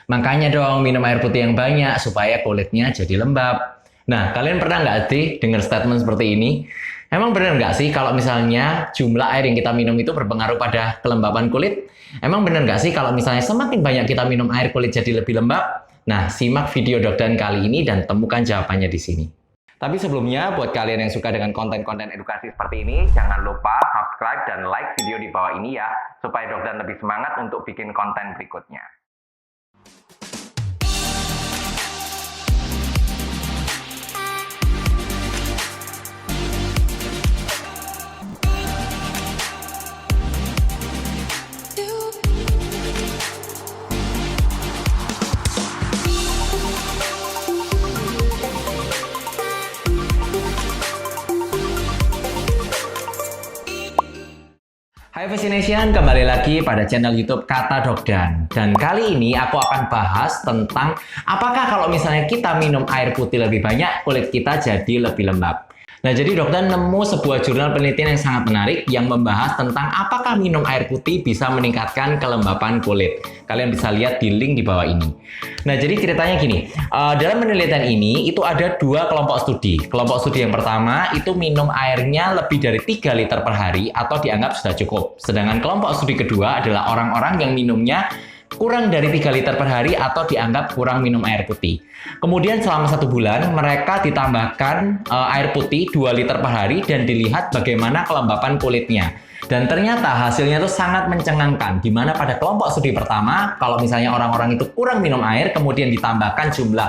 Makanya dong minum air putih yang banyak supaya kulitnya jadi lembab. Nah, kalian pernah nggak sih dengar statement seperti ini? Emang benar nggak sih kalau misalnya jumlah air yang kita minum itu berpengaruh pada kelembapan kulit? Emang benar nggak sih kalau misalnya semakin banyak kita minum air kulit jadi lebih lembab? Nah, simak video Dokdan kali ini dan temukan jawabannya di sini. Tapi sebelumnya, buat kalian yang suka dengan konten-konten edukasi seperti ini, jangan lupa subscribe dan like video di bawah ini ya, supaya Dokdan lebih semangat untuk bikin konten berikutnya. Hai Fascination, kembali lagi pada channel YouTube Kata Dokdan. Dan kali ini aku akan bahas tentang apakah kalau misalnya kita minum air putih lebih banyak, kulit kita jadi lebih lembab. Nah, jadi Dokdan nemu sebuah jurnal penelitian yang sangat menarik yang membahas tentang apakah minum air putih bisa meningkatkan kelembapan kulit. Kalian bisa lihat di link di bawah ini. Nah, jadi ceritanya gini, dalam penelitian ini itu ada dua kelompok studi. Kelompok studi yang pertama itu minum airnya lebih dari 3 liter per hari atau dianggap sudah cukup. Sedangkan kelompok studi kedua adalah orang-orang yang minumnya kurang dari 3 liter per hari atau dianggap kurang minum air putih. Kemudian selama 1 bulan mereka ditambahkan air putih 2 liter per hari dan dilihat bagaimana kelembapan kulitnya. Dan ternyata hasilnya itu sangat mencengangkan, di mana pada kelompok studi pertama, kalau misalnya orang-orang itu kurang minum air, kemudian ditambahkan jumlah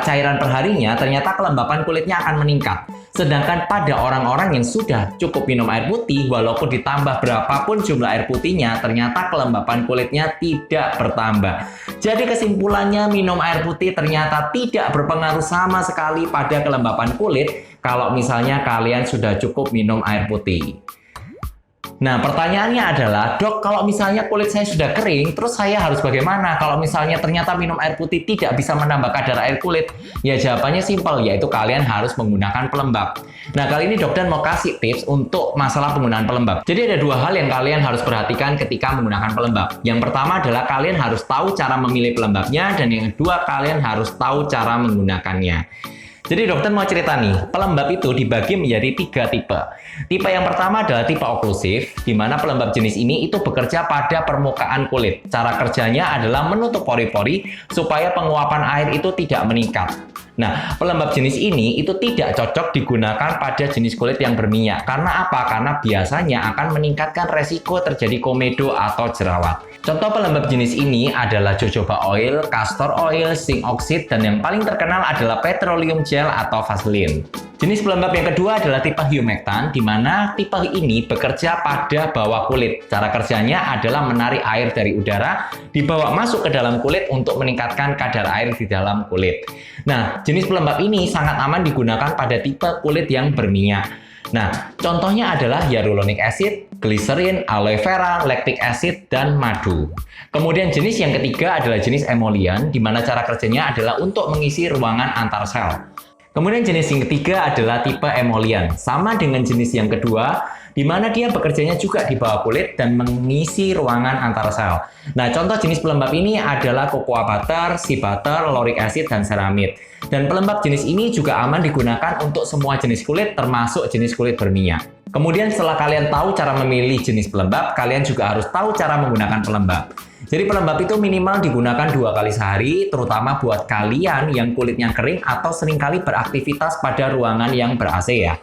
cairan perharinya, ternyata kelembapan kulitnya akan meningkat. Sedangkan pada orang-orang yang sudah cukup minum air putih, walaupun ditambah berapapun jumlah air putihnya, ternyata kelembapan kulitnya tidak bertambah. Jadi kesimpulannya, minum air putih ternyata tidak berpengaruh sama sekali pada kelembapan kulit kalau misalnya kalian sudah cukup minum air putih. Nah, pertanyaannya adalah, Dok, kalau misalnya kulit saya sudah kering, terus saya harus bagaimana? Kalau misalnya ternyata minum air putih tidak bisa menambah kadar air kulit, ya jawabannya simpel, yaitu kalian harus menggunakan pelembab. Nah, kali ini Dokdan mau kasih tips untuk masalah penggunaan pelembab. Jadi ada dua hal yang kalian harus perhatikan ketika menggunakan pelembab. Yang pertama adalah kalian harus tahu cara memilih pelembabnya, dan yang kedua kalian harus tahu cara menggunakannya. Jadi Dokdan mau cerita nih, pelembab itu dibagi menjadi 3 tipe. Tipe yang pertama adalah tipe oklusif, di mana pelembab jenis ini itu bekerja pada permukaan kulit. Cara kerjanya adalah menutup pori-pori supaya penguapan air itu tidak meningkat. Nah, pelembab jenis ini itu tidak cocok digunakan pada jenis kulit yang berminyak. Karena apa? Karena biasanya akan meningkatkan resiko terjadi komedo atau jerawat. Contoh pelembab jenis ini adalah jojoba oil, castor oil, zinc oxide, dan yang paling terkenal adalah petroleum gel atau Vaseline. Jenis pelembab yang kedua adalah tipe humectant, di mana tipe ini bekerja pada bawah kulit. Cara kerjanya adalah menarik air dari udara, dibawa masuk ke dalam kulit untuk meningkatkan kadar air di dalam kulit. Nah, jenis pelembab ini sangat aman digunakan pada tipe kulit yang berminyak. Nah, contohnya adalah hyaluronic acid, glycerin, aloe vera, lactic acid, dan madu. Kemudian jenis yang ketiga adalah jenis emollient, di mana cara kerjanya adalah untuk mengisi ruangan antar sel. Kemudian jenis yang ketiga adalah tipe emollient, sama dengan jenis yang kedua, di mana dia bekerjanya juga di bawah kulit dan mengisi ruangan antar sel. Nah, contoh jenis pelembab ini adalah cocoa butter, sea butter, lauric acid, dan ceramide. Dan pelembab jenis ini juga aman digunakan untuk semua jenis kulit, termasuk jenis kulit berminyak. Kemudian setelah kalian tahu cara memilih jenis pelembab, kalian juga harus tahu cara menggunakan pelembab. Jadi pelembab itu minimal digunakan 2 kali sehari, terutama buat kalian yang kulitnya kering atau seringkali beraktivitas pada ruangan yang ber-AC ya.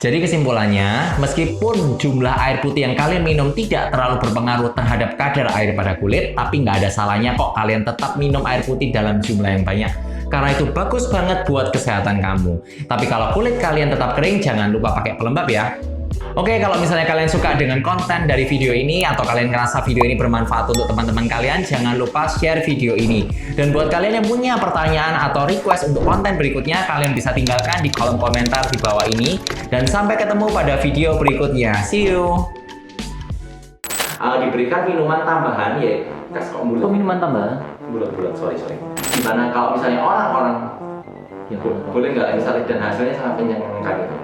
Jadi kesimpulannya, meskipun jumlah air putih yang kalian minum tidak terlalu berpengaruh terhadap kadar air pada kulit, tapi nggak ada salahnya kok kalian tetap minum air putih dalam jumlah yang banyak. Karena itu bagus banget buat kesehatan kamu. Tapi kalau kulit kalian tetap kering, jangan lupa pakai pelembab ya. Oke, kalau misalnya kalian suka dengan konten dari video ini atau kalian ngerasa video ini bermanfaat untuk teman-teman kalian, jangan lupa share video ini. Dan buat kalian yang punya pertanyaan atau request untuk konten berikutnya, kalian bisa tinggalkan di kolom komentar di bawah ini. Dan sampai ketemu pada video berikutnya. See you! Diberikan minuman tambahan, ya. Kok minuman tambahan? Bulat-bulat, sorry. Gimana kalau misalnya orang-orang Ya, boleh nggak misalnya dan hasilnya sangat mencengangkan itu?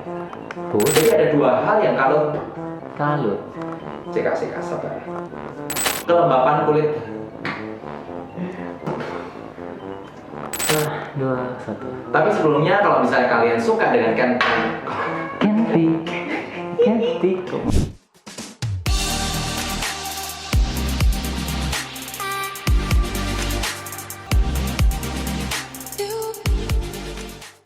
boleh. Jadi ada dua hal yang kalau Kalut. sabar. Kelembapan kulit 2, 1. Tapi sebelumnya kalau misalnya kalian suka dengan Candy.